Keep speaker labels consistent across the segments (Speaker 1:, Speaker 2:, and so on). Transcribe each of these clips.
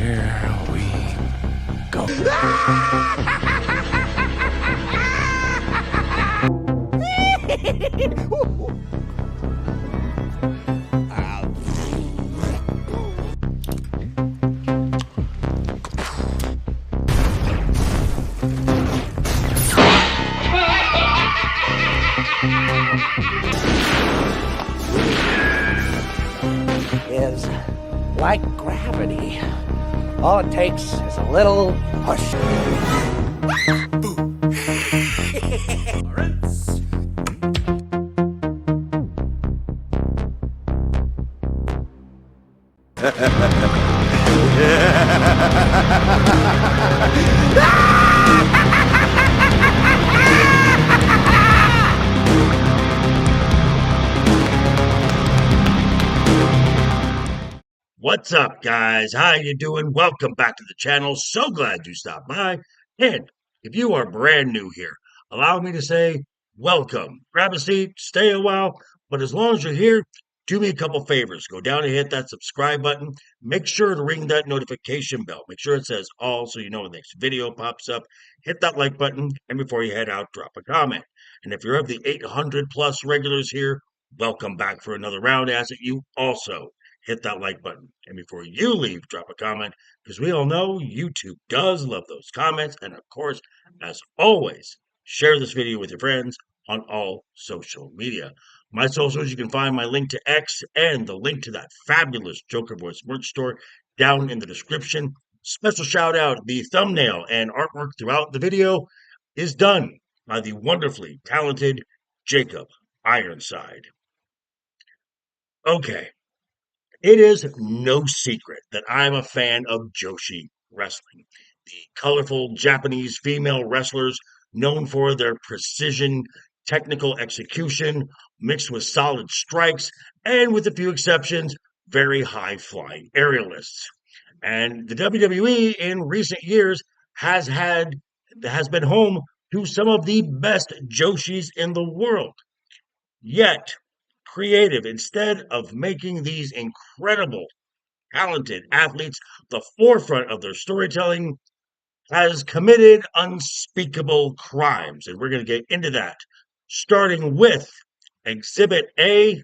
Speaker 1: Here we go.
Speaker 2: Is like gravity. All it takes is a little push.
Speaker 3: What's up, guys? How you doing? Welcome back to the channel. So glad you stopped by. And if you are brand new here, allow me to say welcome. Grab a seat, stay a while, but as long as you're here, do me a couple favors. Go down and hit that subscribe button. Make sure to ring that notification bell. Make sure it says all so you know when the next video pops up. Hit that like button, and before you head out, drop a comment. And if you're of the 800 plus regulars here, welcome back for another round. As you also hit that like button. And before you leave, drop a comment, because we all know YouTube does love those comments. And of course, as always, share this video with your friends on all social media. My socials, you can find my link to X and the link to that fabulous Joker Voice merch store down in the description. Special shout out, the thumbnail and artwork throughout the video is done by the wonderfully talented Jacob Ironside. Okay. It is no secret that I'm a fan of Joshi wrestling, the colorful Japanese female wrestlers known for their precision, technical execution, mixed with solid strikes, and with a few exceptions, very high flying aerialists. And the WWE in recent years has been home to some of the best Joshis in the world. Yet, creative, instead of making these incredible, talented athletes the forefront of their storytelling, has committed unspeakable crimes. And we're going to get into that, starting with Exhibit A.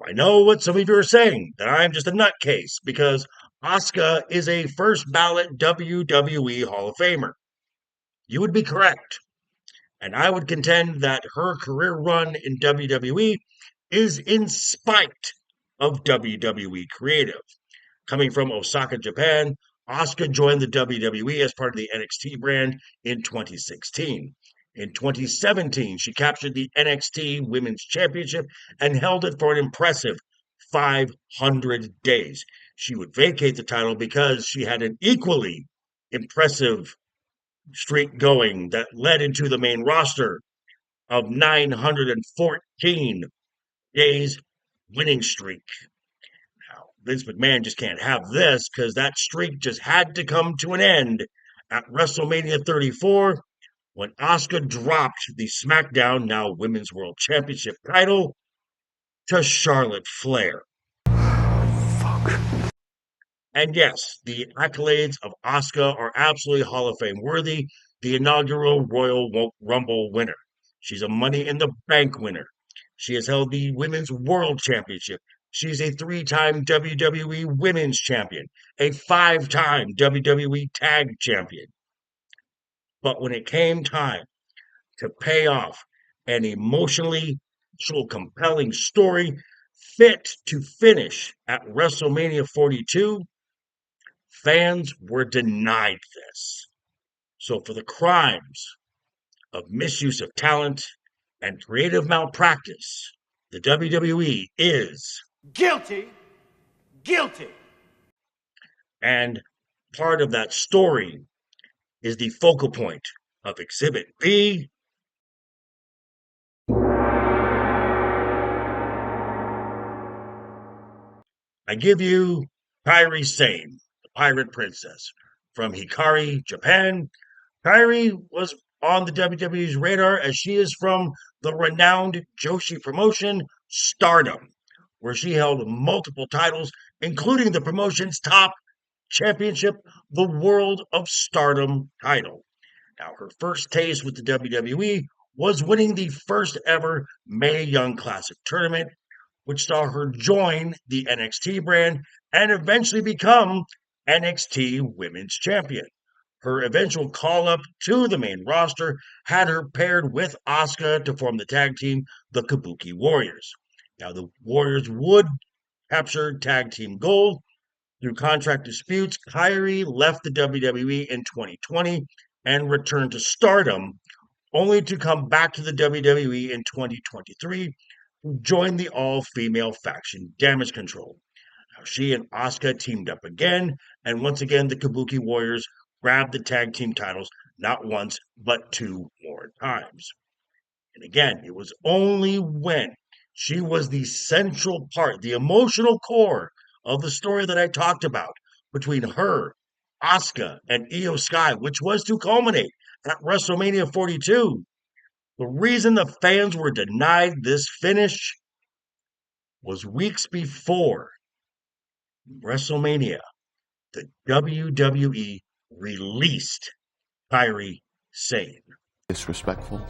Speaker 3: I know what some of you are saying, that I'm just a nutcase, because Asuka is a first ballot WWE Hall of Famer. You would be correct. And I would contend that her career run in WWE is in spite of WWE creative. Coming from Osaka, Japan, Asuka joined the WWE as part of the NXT brand in 2016. In 2017, she captured the NXT Women's Championship and held it for an impressive 500 days. She would vacate the title because she had an equally impressive streak going that led into the main roster of 914 days winning streak. Now, Vince McMahon just can't have this, because that streak just had to come to an end at WrestleMania 34 when Asuka dropped the SmackDown, now Women's World Championship title, to Charlotte Flair.
Speaker 1: Fuck.
Speaker 3: And yes, the accolades of Asuka are absolutely Hall of Fame worthy. The inaugural Royal Rumble winner. She's a Money in the Bank winner. She has held the Women's World Championship. She's a 3-time WWE Women's Champion, a 5-time WWE Tag Champion. But when it came time to pay off an emotionally compelling story fit to finish at WrestleMania 42, fans were denied this. So for the crimes of misuse of talent and creative malpractice, the WWE is
Speaker 2: Guilty. Guilty.
Speaker 3: and part of that story is the focal point of Exhibit B. I give you Kairi Sane, the Pirate Princess, from Hikari, Japan. Kairi was on the WWE's radar as she is from the renowned Joshi promotion, Stardom, where she held multiple titles, including the promotion's top championship, the World of Stardom title. Now, her first taste with the WWE was winning the first ever Mae Young Classic tournament, which saw her join the NXT brand and eventually become NXT Women's Champion. Her eventual call up to the main roster had her paired with Asuka to form the tag team, the Kabuki Warriors. Now, the Warriors would capture tag team gold. Through contract disputes, Kairi left the WWE in 2020 and returned to Stardom, only to come back to the WWE in 2023 to join the all-female faction Damage Control. Now, she and Asuka teamed up again, and once again the Kabuki Warriors grabbed the tag team titles not once, but two more times. And again, it was only when she was the central part, the emotional core of the story that I talked about between her, Asuka, and Iyo Sky, which was to culminate at WrestleMania 42. The reason the fans were denied this finish was weeks before WrestleMania, the WWE released Kairi Sane.
Speaker 1: Disrespectful.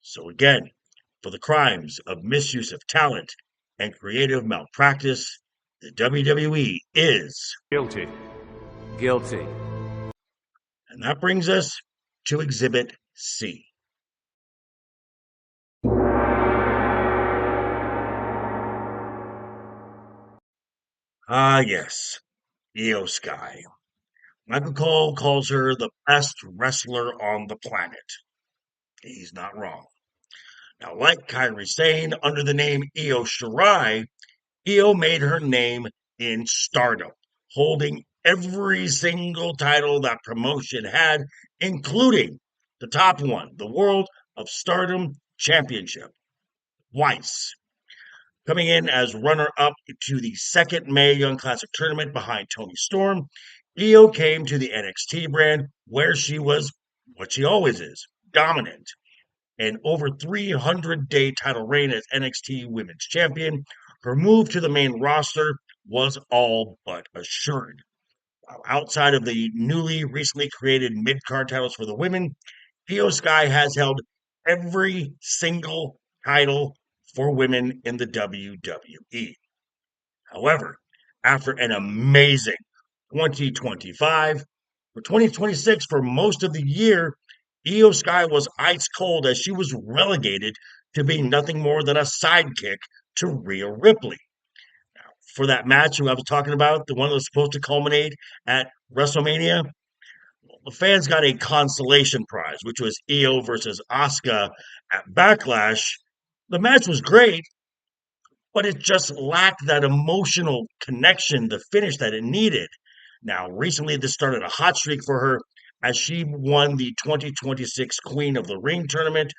Speaker 3: So again, for the crimes of misuse of talent and creative malpractice, the WWE is
Speaker 1: Guilty.
Speaker 4: Guilty.
Speaker 3: and that brings us to Exhibit C. Ah, yes, Iyo Sky. Michael Cole calls her the best wrestler on the planet. He's not wrong. Now, like Kairi Sane, under the name Iyo Shirai, Iyo made her name in Stardom, holding every single title that promotion had, including the top one, the World of Stardom Championship, twice. Coming in as runner-up to the second Mae Young Classic tournament behind Toni Storm, Iyo came to the NXT brand where she was what she always is, dominant. An over 300-day title reign as NXT Women's Champion, her move to the main roster was all but assured. Outside of the newly recently created mid-card titles for the women, Iyo Sky has held every single title for women in the WWE. However, after an amazing 2025, for 2026, for most of the year, Iyo Sky was ice cold as she was relegated to being nothing more than a sidekick to Rhea Ripley. For that match who I was talking about, the one that was supposed to culminate at WrestleMania, the fans got a consolation prize, which was Iyo versus Asuka at Backlash. The match was great, but it just lacked that emotional connection, the finish that it needed. Now, recently, this started a hot streak for her as she won the 2026 Queen of the Ring tournament,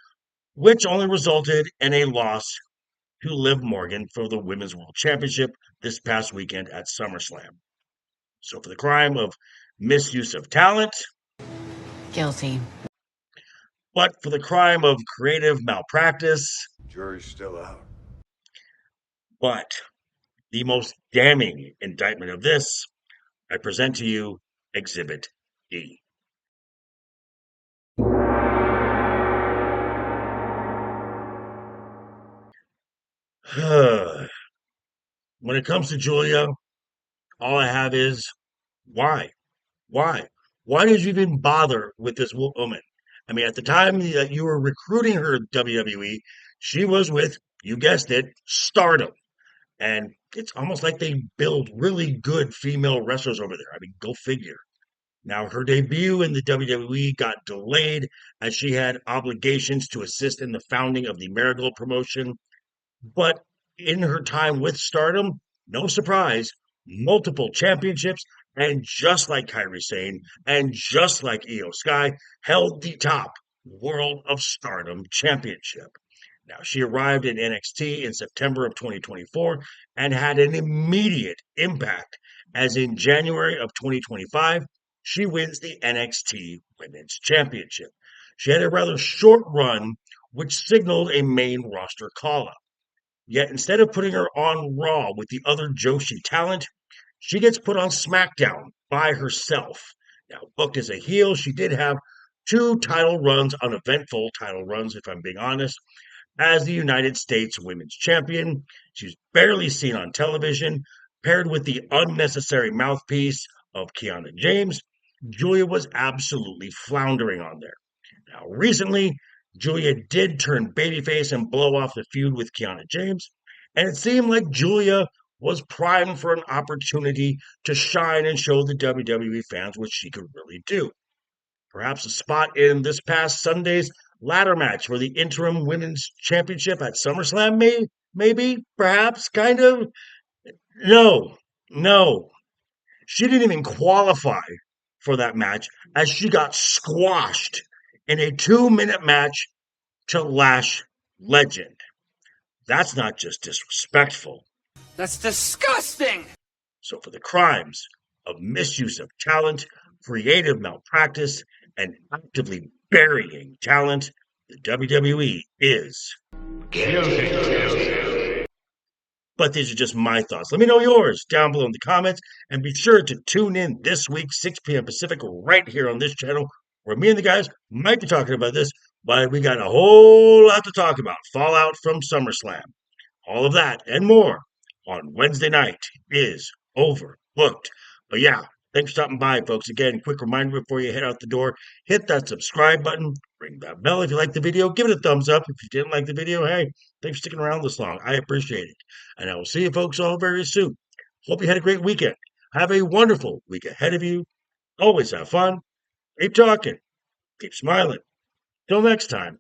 Speaker 3: which only resulted in a loss to Liv Morgan for the Women's World Championship this past weekend at SummerSlam. So, for the crime of misuse of talent,
Speaker 5: Guilty.
Speaker 3: but for the crime of creative malpractice,
Speaker 1: Jury's still out.
Speaker 3: but the most damning indictment of this, I present to you Exhibit E. When it comes to Giulia, all I have is why? Why? Why did you even bother with this woman? I mean, at the time that you were recruiting her WWE, she was with, you guessed it, Stardom. And it's almost like they build really good female wrestlers over there. I mean, go figure. Now, her debut in the WWE got delayed as she had obligations to assist in the founding of the Marigold promotion. But in her time with Stardom, no surprise, multiple championships, and just like Kairi Sane, and just like Iyo Sky, held the top World of Stardom Championship. Now, she arrived in NXT in September of 2024 and had an immediate impact, as in January of 2025, she wins the NXT Women's Championship. She had a rather short run which signaled a main roster call-up. Yet instead of putting her on Raw with the other Joshi talent, she gets put on SmackDown by herself. Now, booked as a heel, she did have two title runs, uneventful title runs, if I'm being honest, as the United States Women's Champion. She was barely seen on television, paired with the unnecessary mouthpiece of Kiana James. Giulia was absolutely floundering on there. Now, recently, Giulia did turn babyface and blow off the feud with Kiana James, and it seemed like Giulia was primed for an opportunity to shine and show the WWE fans what she could really do. Perhaps a spot in this past Sunday's ladder match for the interim women's championship at SummerSlam, maybe, perhaps, kind of. No, no. She didn't even qualify for that match as she got squashed in a 2-minute match to Lash Legend. That's not just disrespectful.
Speaker 2: That's disgusting!
Speaker 3: So for the crimes of misuse of talent, creative malpractice, and actively burying talent, the WWE is guilty. But these are just my thoughts. Let me know yours down below in the comments, and be sure to tune in this week, 6 p.m. Pacific, right here on this channel, where me and the guys might be talking about this, but we got a whole lot to talk about. Fallout from SummerSlam. All of that and more on Wednesday night is overbooked. But yeah, thanks for stopping by, folks. Again, quick reminder before you head out the door, hit that subscribe button, ring that bell if you like the video, give it a thumbs up. If you didn't like the video, hey, thanks for sticking around this long. I appreciate it. And I will see you folks all very soon. Hope you had a great weekend. Have a wonderful week ahead of you. Always have fun. Keep talking. Keep smiling. Till next time.